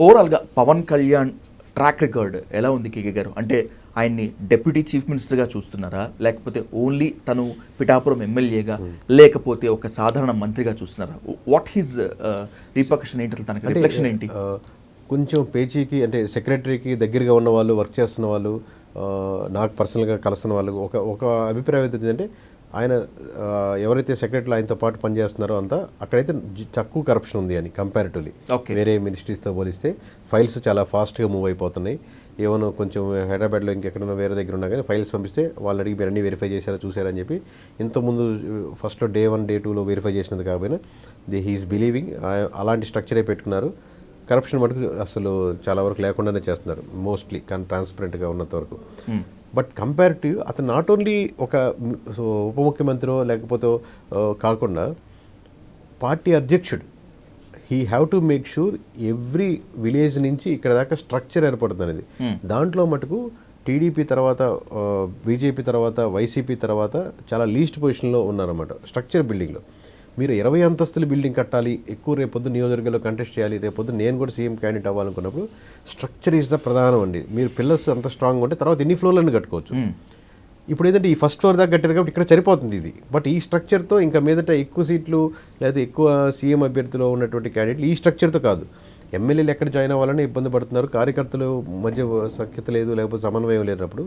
ఓవరాల్గా Pawan Kalyan track record ఎలా ఉంది కేకే గారు? అంటే ఆయన్ని డెప్యూటీ చీఫ్ మినిస్టర్గా చూస్తున్నారా, లేకపోతే ఓన్లీ తను పిఠాపురం ఎమ్మెల్యేగా, లేకపోతే ఒక సాధారణ మంత్రిగా చూస్తున్నారా? వాట్ హిజ్ రిపర్కషన్ ఏంటి, తనకి రిఫ్లెక్షన్ ఏంటి? కొంచెం పేచీకి అంటే సెక్రటరీకి దగ్గరగా ఉన్న వాళ్ళు, వర్క్ చేస్తున్న వాళ్ళు, నాకు పర్సనల్గా కలిసిన వాళ్ళు ఒక అభిప్రాయం ఏంటంటే ఆయన ఎవరైతే సెక్రటరీలు ఆయనతో పాటు పనిచేస్తున్నారో అంతా అక్కడైతే తక్కువ కరప్షన్ ఉంది అని కంపారిటివ్లీ వేరే మినిస్ట్రీస్తో పోలిస్తే ఫైల్స్ చాలా ఫాస్ట్గా మూవ్ అయిపోతున్నాయి. ఏమన్నా కొంచెం హైదరాబాద్లో ఇంకెక్కడన్నా వేరే దగ్గర ఉన్నా కానీ ఫైల్స్ పంపిస్తే వాళ్ళు అడిగి మీరు అన్నీ వెరిఫై చేశారా చూసారని చెప్పి ఇంతకుముందు ఫస్ట్లో Day 1 Day 2లో వెరిఫై చేసినది కాకపోయినా హీఈస్ బిలీవింగ్ అలాంటి స్ట్రక్చరే పెట్టుకున్నారు. కరప్షన్ మటుకు అసలు చాలా వరకు లేకుండానే చేస్తున్నారు మోస్ట్లీ, కానీ ట్రాన్స్పరెంట్గా ఉన్నంత వరకు. బట్ కంపారిటివ్ అతను నాట్ ఓన్లీ ఒక ఉప ముఖ్యమంత్రి లేకపోతే కాకుండా పార్టీ అధ్యక్షుడు, he have to make sure every village నుంచి ఇక్కడ దాకా స్ట్రక్చర్ ఏర్పడుతుంది అనేది. దాంట్లో మటుకు టీడీపీ తర్వాత, బీజేపీ తర్వాత, వైసీపీ తర్వాత చాలా లీస్ట్ పొజిషన్లో ఉన్నారన్నమాట స్ట్రక్చర్ బిల్డింగ్లో. మీరు 20 అంతస్తుల బిల్డింగ్ కట్టాలి, ఎక్కువ రేపొద్దు నియోజకవర్గంలో కంటెస్ట్ చేయాలి, రేపొద్దు నేను కూడా సీఎం క్యాండిడేట్ అవ్వాలనుకున్నప్పుడు స్ట్రక్చర్ ఈజ్ ద ప్రధానం అండి. మీరు పిల్లర్స్ అంత స్ట్రాంగ్ ఉంటే తర్వాత ఎన్ని ఫ్లోర్లను కట్టుకోవచ్చు. ఇప్పుడు ఏంటంటే ఈ ఫస్ట్ ఫ్లోర్ దాకా కట్టారు కాబట్టి ఇక్కడ సరిపోతుంది ఇది. బట్ ఈ స్ట్రక్చర్తో ఇంకా మీదట ఎక్కువ సీట్లు లేదా ఎక్కువ సీఎం అభ్యర్థిలో ఉన్నటువంటి క్యాండిడేట్లు ఈ స్ట్రక్చర్తో కాదు, ఎమ్మెల్యేలు ఎక్కడ జాయిన్ అవ్వాలని ఇబ్బంది పడుతున్నారు, కార్యకర్తలు మధ్య సఖ్యత లేదు, లేకపోతే సమన్వయం లేనప్పుడు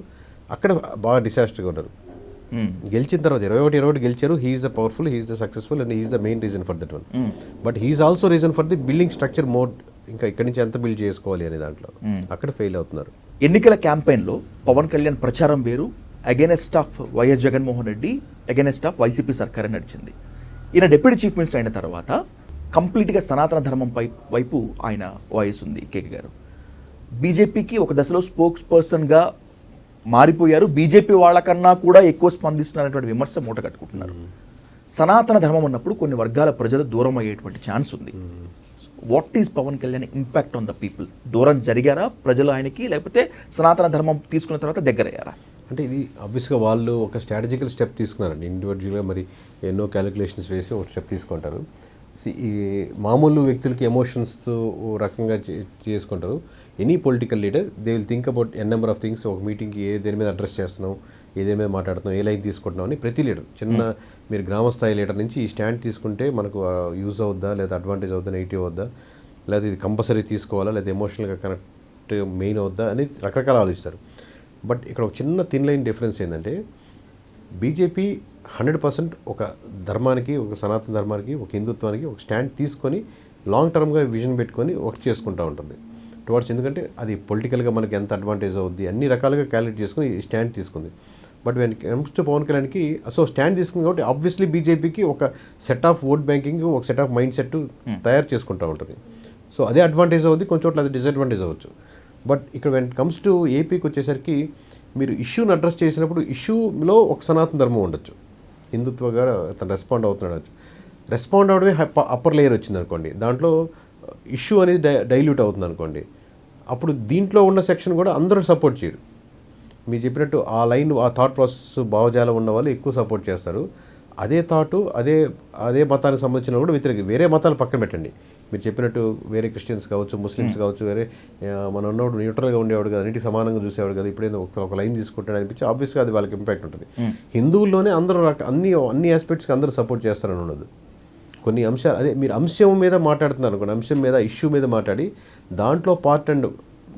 అక్కడ బాగా డిసాస్టర్గా ఉన్నారు. గెలిచిన తర్వాత 21 గెలిచారు. He's the powerful, he's the successful and he's the main reason for that one. But he's also reason for the building structure more. ఇంకా ఇక్కడి నుంచి ఎంత బిల్డ్ చేసుకోవాలి అనే దాంట్లో అక్కడ ఫెయిల్ అవుతున్నారు. ఎన్నికల క్యాంపెయిన్లో పవన్ కళ్యాణ్ ప్రచారం వేరు, against of YS Jaganmohan Reddy, against of YCP సర్కార్ అని నడిచింది. ఈయన డిప్యూటీ చీఫ్ మినిస్టర్ అయిన తర్వాత కంప్లీట్గా సనాతన ధర్మం వైపు ఆయన వాయిస్ ఉంది. కేకే గారు బీజేపీకి ఒక దశలో స్పోక్స్ పర్సన్గా మారిపోయారు, బీజేపీ వాళ్ళకన్నా కూడా ఎక్కువ స్పందిస్తున్నటువంటి విమర్శ మూట కట్టుకుంటున్నారు. సనాతన ధర్మం అన్నప్పుడు కొన్ని వర్గాల ప్రజలు దూరం అయ్యేటువంటి ఛాన్స్ ఉంది. What is Pawan Kalyan impact on the people? దూరం జరిగారా ప్రజలు ఆయనకి, లేకపోతే సనాతన ధర్మం తీసుకున్న తర్వాత దగ్గరయ్యారా? అంటే ఇది ఆబ్వియస్గా వాళ్ళు ఒక స్ట్రాటజికల్ స్టెప్ తీసుకున్నారండి. ఇండివిజువల్గా మరి ఎన్నో క్యాలిక్యులేషన్స్ వేసి ఒక స్టెప్ తీసుకుంటారు. ఈ మామూలు వ్యక్తులకి ఎమోషన్స్ రకంగా చేసుకుంటారు. Any political leader they will think about n number of things. ఒక మీటింగ్కి దేని మీద అడ్రస్ చేస్తున్నాం, దేని మీద మాట్లాడుతున్నాం, ఏ లైన్ తీసుకుంటున్నాం అని ప్రతి లీడర్, చిన్న మీరు గ్రామ స్థాయి లీడర్ నుంచి ఈ స్టాండ్ తీసుకుంటే మనకు యూజ్ అవుద్దా, లేదా అడ్వాంటేజ్ అవుద్దా, నెగిటివ్ అవుద్దా, లేదా ఇది కంపల్సరీ తీసుకోవాలా, లేదా ఎమోషనల్గా కనెక్ట్ మెయిన్ అవుద్దా అని రకరకాల ఆలోచిస్తారు. బట్ ఇక్కడ ఒక చిన్న థిన్ లైన్ డిఫరెన్స్ ఏంటంటే బీజేపీ 100% ఒక ధర్మానికి, ఒక సనాతన ధర్మానికి, ఒక హిందుత్వానికి ఒక స్టాండ్ తీసుకొని లాంగ్ టర్మ్గా విజన్ పెట్టుకొని వర్క్ చేసుకుంటూ ఉంటుంది టువర్డ్స్. ఎందుకంటే అది పొలిటికల్గా మనకి ఎంత అడ్వాంటేజ్ అవుద్ది అన్ని రకాలుగా క్యాలిక్యులేట్ చేసుకుని స్టాండ్ తీసుకుంది. But when comes to Pawan కళ్యాణ్కి సో స్టాండ్ తీసుకుంది కాబట్టి ఆబ్వియస్లీ బీజేపీకి ఒక సెట్ ఆఫ్ ఓట్ బ్యాంకింగ్, ఒక సెట్ ఆఫ్ మైండ్ సెట్ తయారు చేసుకుంటూ ఉంటుంది. సో అదే అడ్వాంటేజ్ అవుద్ది, కొంచెం చోట్ల అది డిసడ్వాంటేజ్ అవ్వచ్చు. బట్ ఇక్కడ వెన్ కమ్స్ టు ఏపీకి వచ్చేసరికి మీరు ఇష్యూని అడ్రస్ చేసినప్పుడు ఇష్యూలో ఒక సనాతన ధర్మం ఉండొచ్చు, హిందుత్వగా తను రెస్పాండ్ అవుతున్నాడు. రెస్పాండ్ అవడమే అప్పర్ లేయర్ వచ్చింది అనుకోండి, దాంట్లో ఇష్యూ అనేది డైల్యూట్ అవుతుంది అనుకోండి, అప్పుడు దీంట్లో ఉన్న సెక్షన్ కూడా అందరూ సపోర్ట్ చేయరు. మీరు చెప్పినట్టు ఆ లైన్, ఆ థాట్ ప్రాసెస్ భావజాలం ఉన్న వాళ్ళు ఎక్కువ సపోర్ట్ చేస్తారు. అదే థాటు అదే మతానికి సంబంధించిన కూడా వ్యతిరేక, వేరే మతాలు పక్కన పెట్టండి, మీరు చెప్పినట్టు వేరే క్రిస్టియన్స్ కావచ్చు, ముస్లిమ్స్ కావచ్చు, వేరే మనం ఉన్నప్పుడు న్యూట్రల్గా ఉండేవాడు కదా, అన్నిటికీ సమానంగా చూసేవాడు కదా, ఇప్పుడేదో ఒక లైన్ తీసుకుంటాడు అనిపించి ఆబ్వియస్గా అది వాళ్ళకి ఇంపాక్ట్ ఉంటుంది. హిందువుల్లోనే అందరూ అన్ని ఆస్పెక్ట్స్కి అందరూ సపోర్ట్ చేస్తారని ఉండదు. కొన్ని అంశాలు అదే మీరు అంశం మీద మాట్లాడుతున్నారు అనుకోండి, అంశం మీద ఇష్యూ మీద మాట్లాడి దాంట్లో పార్ట్ అండ్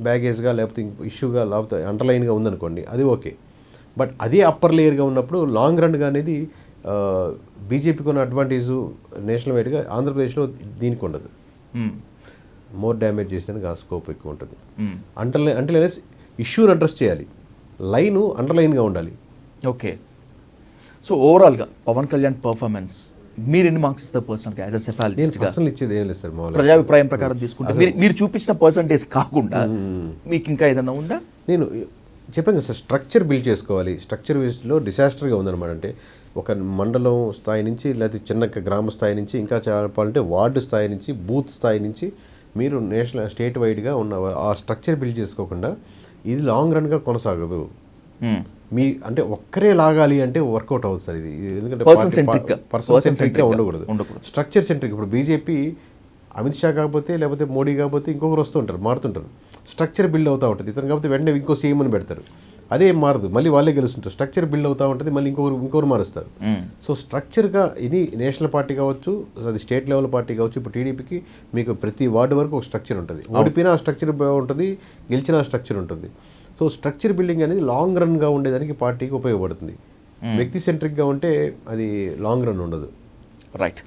బ్యాగేజ్గా లేకపోతే ఇష్యూగా లేకపోతే అండర్లైన్గా ఉందనుకోండి, అది ఓకే. బట్ అదే అప్పర్ లేయర్గా ఉన్నప్పుడు లాంగ్ రన్గా అనేది బీజేపీకి ఉన్న అడ్వాంటేజ్ నేషనల్ వైడ్గా ఆంధ్రప్రదేశ్లో దీనికి ఉండదు. మోర్ డ్యామేజ్ చేసేదానికి ఆ స్కోప్ ఎక్కువ ఉంటుంది. అంటర్లైన్ ఇష్యూని అడ్రస్ చేయాలి, లైను అండర్లైన్గా ఉండాలి. ఓకే. సో ఓవరాల్గా పవన్ కళ్యాణ్ పర్ఫార్మెన్స్ మీరు ఎన్ని మార్క్స్ ఇస్తారు పర్సనల్గా యాజ్ అ సెఫాలజిస్ట్గా? అసలు ఇచ్చేది ఏం లేదు సార్, ప్రజాభిప్రాయం ప్రకారం తీసుకుంటే మీరు చూపించిన పర్సంటేజ్ కాకుండా మీకు ఇంకా ఏదైనా ఉందా? నేను చెప్పాను కదా సార్, స్ట్రక్చర్ బిల్డ్ చేసుకోవాలి. స్ట్రక్చర్ బేస్లో డిసాస్టర్గా ఉందన్నమాట. అంటే ఒక మండలం స్థాయి నుంచి, లేకపోతే చిన్న గ్రామ స్థాయి నుంచి, ఇంకా చెప్పాలంటే వార్డు స్థాయి నుంచి, బూత్ స్థాయి నుంచి మీరు నేషనల్ స్టేట్ వైడ్గా ఉన్న ఆ స్ట్రక్చర్ బిల్డ్ చేసుకోకుండా ఇది లాంగ్ రన్గా కొనసాగదు. మీ అంటే ఒక్కరే లాగాలి అంటే వర్కౌట్ అవుతుంది సార్ ఇది. ఎందుకంటే పర్సన్ సెంట్రిక్గా ఉండకూడదు, స్ట్రక్చర్ సెంట్రిక్. ఇప్పుడు బీజేపీ అమిత్ షా కాకపోతే లేకపోతే మోడీ కాకపోతే ఇంకొకరు వస్తుంటారు, మారుతుంటారు. స్ట్రక్చర్ బిల్డ్ అవుతూ ఉంటుంది. ఇతను కాకపోతే వెంటనే ఇంకో సీఎం అని పెడతారు, అదే ఏం మారదు, మళ్ళీ వాళ్ళే గెలుస్తుంటారు. స్ట్రక్చర్ బిల్డ్ అవుతూ ఉంటుంది, మళ్ళీ ఇంకొకరు మారుస్తారు. సో స్ట్రక్చర్గా ఇది నేషనల్ పార్టీ కావచ్చు, అది స్టేట్ లెవెల్ పార్టీ కావచ్చు. ఇప్పుడు టీడీపీకి మీకు ప్రతి వార్డు వరకు ఒక స్ట్రక్చర్ ఉంటుంది. ఓడిపోయినా ఆ స్ట్రక్చర్ ఉంటుంది, గెలిచిన ఆ స్ట్రక్చర్ ఉంటుంది. సో స్ట్రక్చర్ బిల్డింగ్ అనేది లాంగ్ రన్గా ఉండేదానికి పార్టీకి ఉపయోగపడుతుంది. వ్యక్తి సెంట్రిక్గా ఉంటే అది లాంగ్ రన్ ఉండదు. రైట్.